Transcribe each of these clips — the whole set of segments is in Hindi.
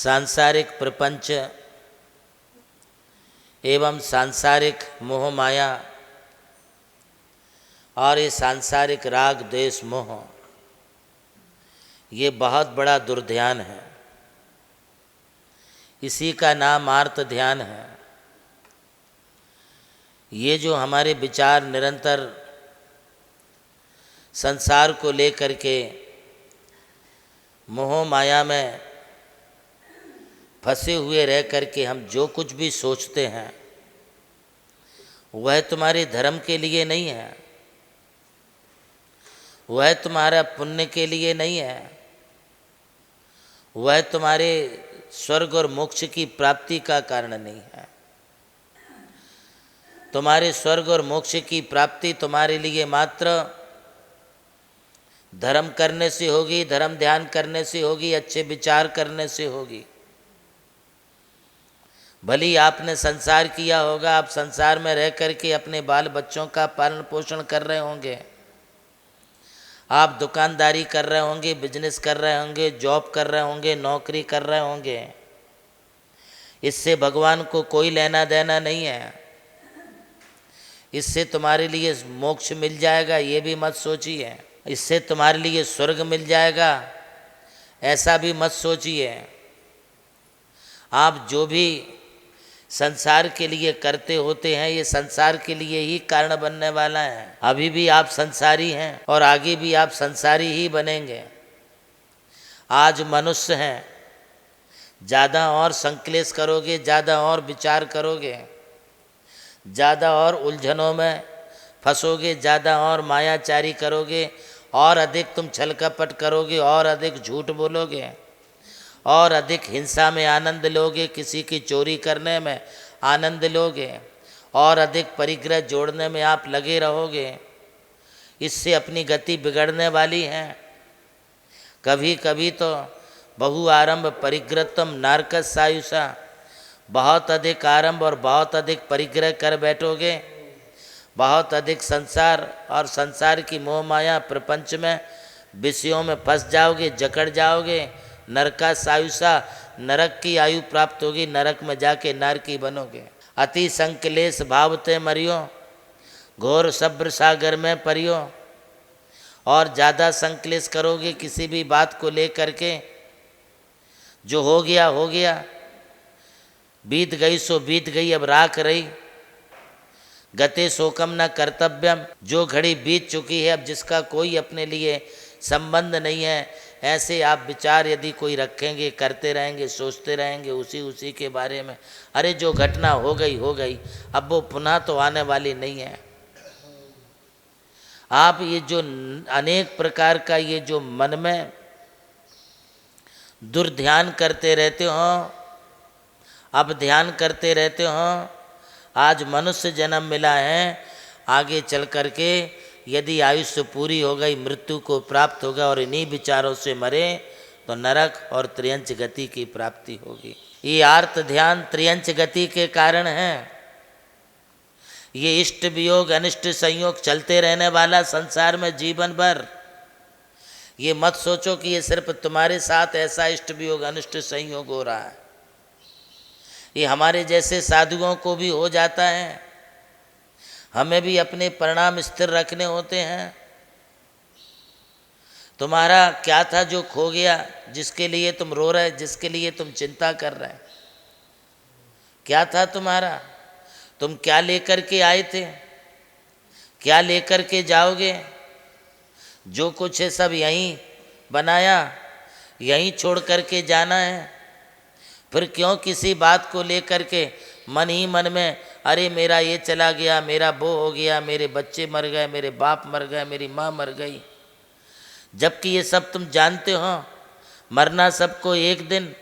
सांसारिक प्रपंच एवं सांसारिक मोह माया और ये सांसारिक राग द्वेष मोह, ये बहुत बड़ा दुर्ध्यान है। इसी का नाम आर्त ध्यान है। ये जो हमारे विचार निरंतर संसार को लेकर के मोह माया में फंसे हुए रह करके हम जो कुछ भी सोचते हैं वह तुम्हारे धर्म के लिए नहीं है, वह तुम्हारा पुण्य के लिए नहीं है, वह तुम्हारे स्वर्ग और मोक्ष की प्राप्ति का कारण नहीं है। तुम्हारे स्वर्ग और मोक्ष की प्राप्ति तुम्हारे लिए मात्र धर्म करने से होगी, धर्म ध्यान करने से होगी, अच्छे विचार करने से होगी। भली आपने संसार किया होगा, आप संसार में रह करके अपने बाल बच्चों का पालन पोषण कर रहे होंगे, आप दुकानदारी कर रहे होंगे, बिजनेस कर रहे होंगे, जॉब कर रहे होंगे, नौकरी कर रहे होंगे। इससे भगवान को कोई लेना देना नहीं है। इससे तुम्हारे लिए मोक्ष मिल जाएगा ये भी मत सोचिए, इससे तुम्हारे लिए स्वर्ग मिल जाएगा ऐसा भी मत सोचिए। आप जो भी संसार के लिए करते होते हैं ये संसार के लिए ही कारण बनने वाला है। अभी भी आप संसारी हैं और आगे भी आप संसारी ही बनेंगे। आज मनुष्य हैं, ज़्यादा और संकलेश करोगे, ज़्यादा और विचार करोगे, ज़्यादा और उलझनों में फंसोगे, ज़्यादा और मायाचारी करोगे, और अधिक तुम छल कपट करोगे, और अधिक झूठ बोलोगे, और अधिक हिंसा में आनंद लोगे, किसी की चोरी करने में आनंद लोगे, और अधिक परिग्रह जोड़ने में आप लगे रहोगे। इससे अपनी गति बिगड़ने वाली है। कभी कभी तो बहु आरंभ परिग्रहतम नारकस सायुषा, बहुत अधिक आरंभ और बहुत अधिक परिग्रह कर बैठोगे, बहुत अधिक संसार और संसार की मोह माया प्रपंच में विषयों में फंस जाओगे, जकड़ जाओगे। नरका सायुषा, नरक की आयु प्राप्त होगी, नरक में जाके नरकी बनोगे। अति संकलेश भावते मरियो, घोर सब्र सागर में परियो। और ज़्यादा संकलेश करोगे किसी भी बात को लेकर के, जो हो गया, बीत गई सो बीत गई, अब राख रही। गते शोकम न कर्तव्यम, जो घड़ी बीत चुकी है अब जिसका कोई अपने लिए संबंध नहीं है, ऐसे आप विचार यदि कोई रखेंगे, करते रहेंगे, सोचते रहेंगे उसी के बारे में, अरे जो घटना हो गई, अब वो पुनः तो आने वाली नहीं है। आप ये जो अनेक प्रकार का ये जो मन में दुर्ध्यान करते रहते हो, अब ध्यान करते रहते हो, आज मनुष्य जन्म मिला है, आगे चल करके यदि आयुष्य पूरी हो गई, मृत्यु को प्राप्त होगा और इन्हीं विचारों से मरे तो नरक और त्रियंच गति की प्राप्ति होगी। ये आर्त ध्यान त्रियंच गति के कारण है। ये इष्ट वियोग अनिष्ट संयोग चलते रहने वाला संसार में जीवन भर। ये मत सोचो कि ये सिर्फ तुम्हारे साथ ऐसा इष्ट वियोग अनिष्ट संयोग हो रहा है, ये हमारे जैसे साधुओं को भी हो जाता है। हमें भी अपने परिणाम स्थिर रखने होते हैं। तुम्हारा क्या था जो खो गया, जिसके लिए तुम रो रहे, जिसके लिए तुम चिंता कर रहे, क्या था तुम्हारा? तुम क्या लेकर के आए थे, क्या लेकर के जाओगे? जो कुछ है सब यहीं बनाया, यहीं छोड़ करके जाना है। फिर क्यों किसी बात को लेकर के मन ही मन में, अरे मेरा ये चला गया, मेरा वो हो गया, मेरे बच्चे मर गए, मेरे बाप मर गए, मेरी माँ मर गई, जबकि ये सब तुम जानते हो मरना सबको एक दिन,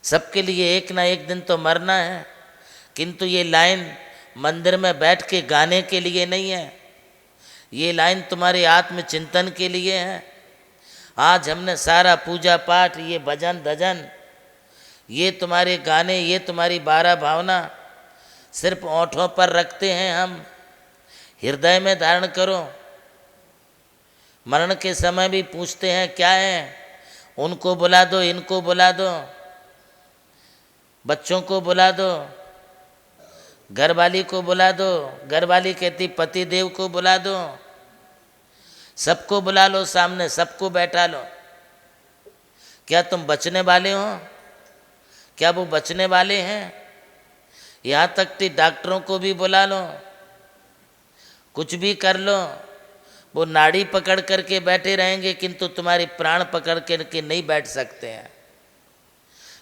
सबके लिए एक ना एक दिन तो मरना है। किंतु ये लाइन मंदिर में बैठ के गाने के लिए नहीं है, ये लाइन तुम्हारे आत्मचिंतन के लिए है। आज हमने सारा पूजा पाठ, ये भजन धजन, ये तुम्हारे गाने, ये तुम्हारी 12 भावना सिर्फ ओंठों पर रखते हैं हम, हृदय में धारण करो। मरण के समय भी पूछते हैं क्या है, उनको बुला दो, इनको बुला दो, बच्चों को बुला दो, घरवाली को बुला दो, घरवाली कहती पति देव को बुला दो, सबको बुला लो सामने, सबको बैठा लो। क्या तुम बचने वाले हो? क्या वो बचने वाले हैं? यहाँ तक कि डॉक्टरों को भी बुला लो, कुछ भी कर लो, वो नाड़ी पकड़ करके बैठे रहेंगे किंतु तुम्हारी प्राण पकड़ करके नहीं बैठ सकते हैं।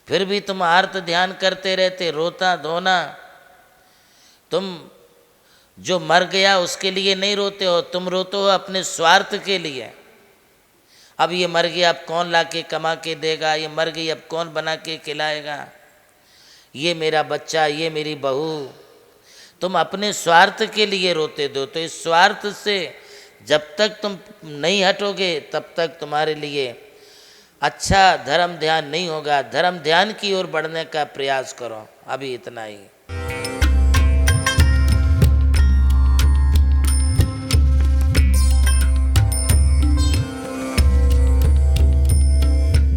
फिर भी तुम आर्त ध्यान करते रहते, रोता धोना। तुम जो मर गया उसके लिए नहीं रोते हो, तुम रोते हो अपने स्वार्थ के लिए। अब ये मर गया, अब कौन ला के कमा के देगा, ये मर गई अब कौन बना के खिलाएगा, ये मेरा बच्चा, ये मेरी बहू। तुम अपने स्वार्थ के लिए रोते दो। तो इस स्वार्थ से जब तक तुम नहीं हटोगे तब तक तुम्हारे लिए अच्छा धर्म ध्यान नहीं होगा। धर्म ध्यान की ओर बढ़ने का प्रयास करो। अभी इतना ही।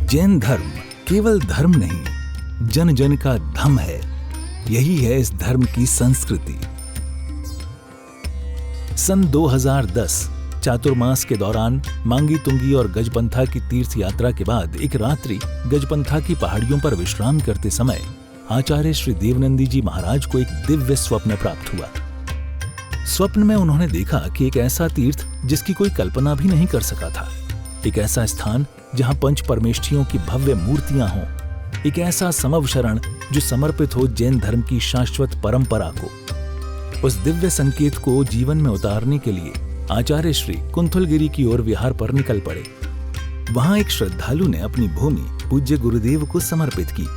जैन धर्म केवल धर्म नहीं, जन जन का धम है। यही है इस धर्म की संस्कृति। सन 2010 चातुर्मास के दौरान मांगी तुंगी और गजपंथा की तीर्थ यात्रा के बाद एक रात्रि गजपंथा की पहाड़ियों पर विश्राम करते समय आचार्य श्री देवनंदी जी महाराज को एक दिव्य स्वप्न प्राप्त हुआ। स्वप्न में उन्होंने देखा कि एक ऐसा तीर्थ जिसकी कोई कल्पना भी नहीं कर सका था, एक ऐसा स्थान जहां पंच परमेष्ठियों की भव्य मूर्तियां हों, एक ऐसा समव शरण जो समर्पित हो जैन धर्म की शाश्वत परंपरा को। उस दिव्य संकेत को जीवन में उतारने के लिए आचार्य श्री कुंथलगिरी की ओर विहार पर निकल पड़े। वहां एक श्रद्धालु ने अपनी भूमि पूज्य गुरुदेव को समर्पित की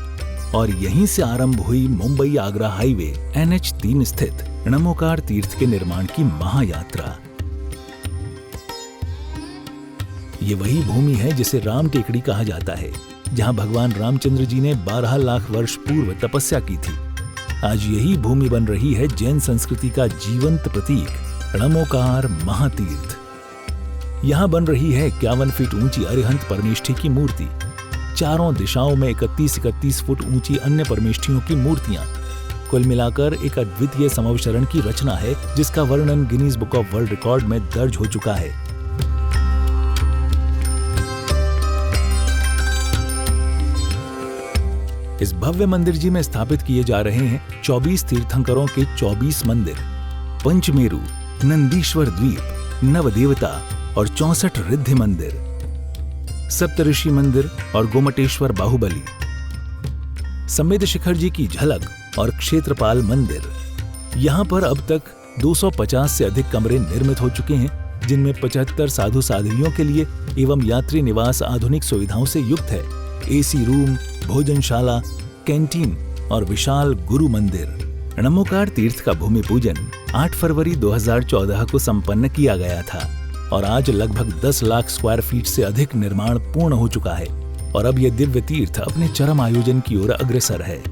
और यहीं से आरंभ हुई मुंबई आगरा हाईवे NH3 स्थित णमोकार तीर्थ के निर्माण की महायात्रा। ये वही भूमि है जिसे राम टेकड़ी कहा जाता है, जहां भगवान रामचंद्र जी ने 12 लाख वर्ष पूर्व तपस्या की थी। आज यही भूमि बन रही है जैन संस्कृति का जीवंत प्रतीक णमोकार महातीर्थ। यहां बन रही है 51 फीट ऊंची अरिहंत परमेष्ठी की मूर्ति, चारों दिशाओं में 31-31 फुट ऊंची अन्य परमेष्ठियों की मूर्तियां। कुल मिलाकर एक अद्वितीय समवशरण की रचना है जिसका वर्णन Guinness book of world record में दर्ज हो चुका है। इस भव्य मंदिर जी में स्थापित किए जा रहे हैं 24 तीर्थंकरों के 24 मंदिर, पंचमेरु, नंदीश्वर द्वीप, नवदेवता और 64 रिद्धि मंदिर, सप्तऋषि मंदिर और गोमटेश्वर बाहुबली, संवेद शिखर जी की झलक और क्षेत्रपाल मंदिर। यहाँ पर अब तक 250 से अधिक कमरे निर्मित हो चुके हैं, जिनमें 75 साधु साध्वियों के लिए एवं यात्री निवास आधुनिक सुविधाओं से युक्त है। AC रूम, भोजनशाला, कैंटीन और विशाल गुरु मंदिर। णमोकार तीर्थ का भूमि पूजन 8 फरवरी 2014 को संपन्न किया गया था और आज लगभग 10 लाख स्क्वायर फीट से अधिक निर्माण पूर्ण हो चुका है और अब यह दिव्य तीर्थ अपने चरम आयोजन की ओर अग्रसर है।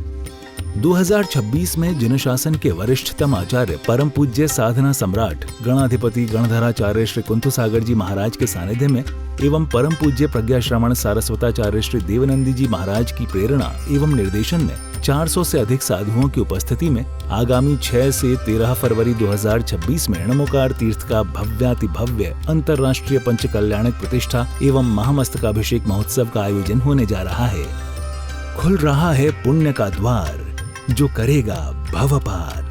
2026 में जिन शासन के वरिष्ठतम आचार्य परम पूज्य साधना सम्राट गणाधिपति गणधराचार्य श्री कुंथु सागर जी महाराज के सानिध्य में एवं परम पूज्य प्रज्ञा श्रवण सारस्वताचार्य श्री देवनंदी जी महाराज की प्रेरणा एवं निर्देशन में 400 से अधिक साधुओं की उपस्थिति में आगामी 6 से 13 फरवरी 2026 में णमोकार तीर्थ का भव्याति भव्य अंतर्राष्ट्रीय पंच कल्याणक प्रतिष्ठा एवं महामस्तकाभिषेक महोत्सव का आयोजन होने जा रहा है। खुल रहा है पुण्य का द्वार, जो करेगा भव पार।